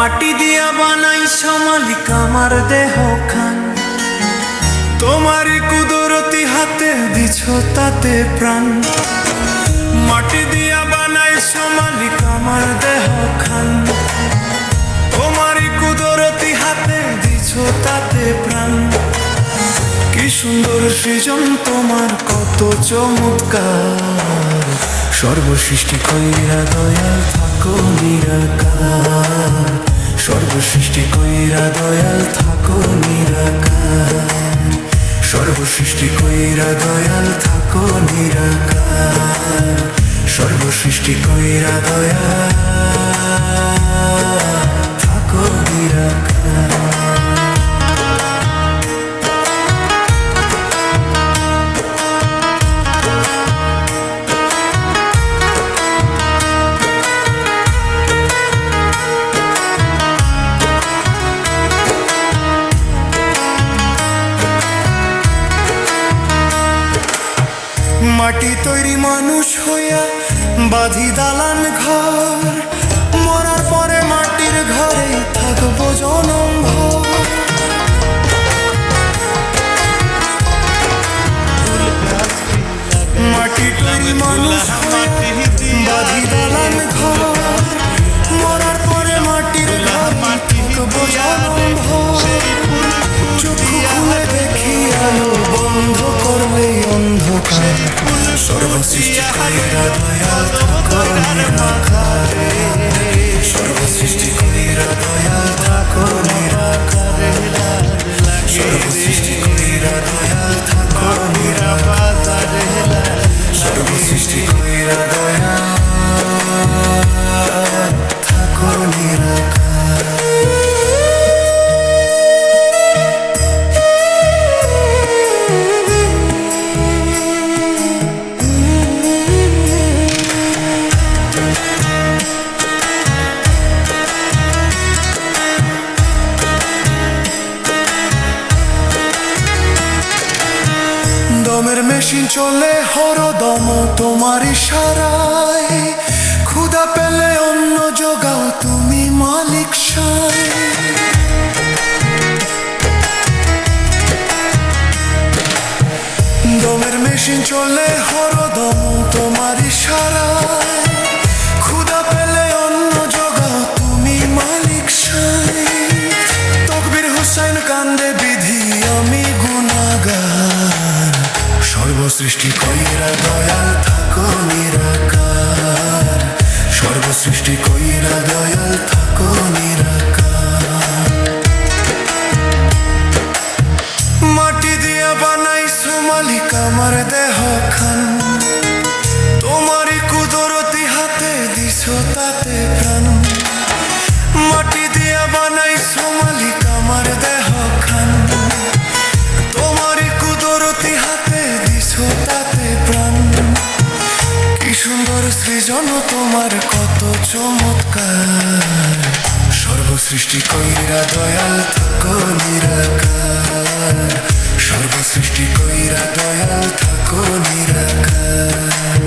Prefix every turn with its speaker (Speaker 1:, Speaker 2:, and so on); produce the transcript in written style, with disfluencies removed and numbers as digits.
Speaker 1: মাটি দিয়া বানাইছো মালিক আমার দেহ খান, তোমারই কুদরতি হাতে দিছো তাতে প্রাণ। মাটি দিয়া বানাইছো মালিক আমার দেহ খান, তোমারই কুদরতি হাতে দিছো তাতে প্রাণ। কি সুন্দর সৃজন তোমার, কত চমৎকার। সর্বসৃষ্টি কইরা দয়াল থাকো নিরাকার, সর্বসৃষ্টি কইরা দয়াল থাকো নিরাকার, সর্বসৃষ্টি কইরা দয়াল থাকো নিরাকার, সর্বসৃষ্টি কইরা দয়াল থাকো নিরাকার। মাটি তৈরি মানুষ হইয়া বাঁধি দালান ঘর, মরার পরে মাটির ঘরেই থাকবো জনম ভর। মাটি তৈরি মানুষ বাঁধি দালান ঘর, মরার পরে মাটির ঘরে থাকবো জনম ভর। চক্ষু খুলে দেখি আলো, বন্ধ করলে অন্ধকার। সর্বসৃষ্টি কইরা দয়াল থাকো নিরাকারে, সর্বসৃষ্টি কইরা দয়াল থাকো নিরাকারে, সর্বসৃষ্টি কইরা দয়াল থাকো নিরাকারে, সর্বসৃষ্টি কইরা দয়াল থাকো নিরাকারে। দমের মেশিন চলে হরদম তোমার ইশারায়, ক্ষুধা পেলে অন্ন জোগাও তুমি মালিক সায়। দমের মেশিন চলে হরদম তোমার ইশারায়, ক্ষুধা পেলে অন্ন জোগাও তুমি মালিক সায়। তকবীর হুসাইন কান্দে বিধি আমি গুনাহগার, সর্বসৃষ্টি কইরা দয়াল থাকো নিরাকার, সর্বসৃষ্টি কইরা দয়াল থাকো নিরাকার। মাটি দিয়া বানাইছো মালিক আমার দেহ খান, তোমারই কুদরতি হাতে দিছো তাতে প্রাণ। মাটি দিয়া বানাইছো মালিক আমার দেহ খান, তোমারই কুদরতি হাতে দিছো তাতে প্রাণ। কি সুন্দর সৃজন তোমার, কত চমৎকার। সর্বসৃষ্টি কইরা দয়াল থাকো নিরাকার, সর্বসৃষ্টি কইরা দয়াল থাকো নিরাকার।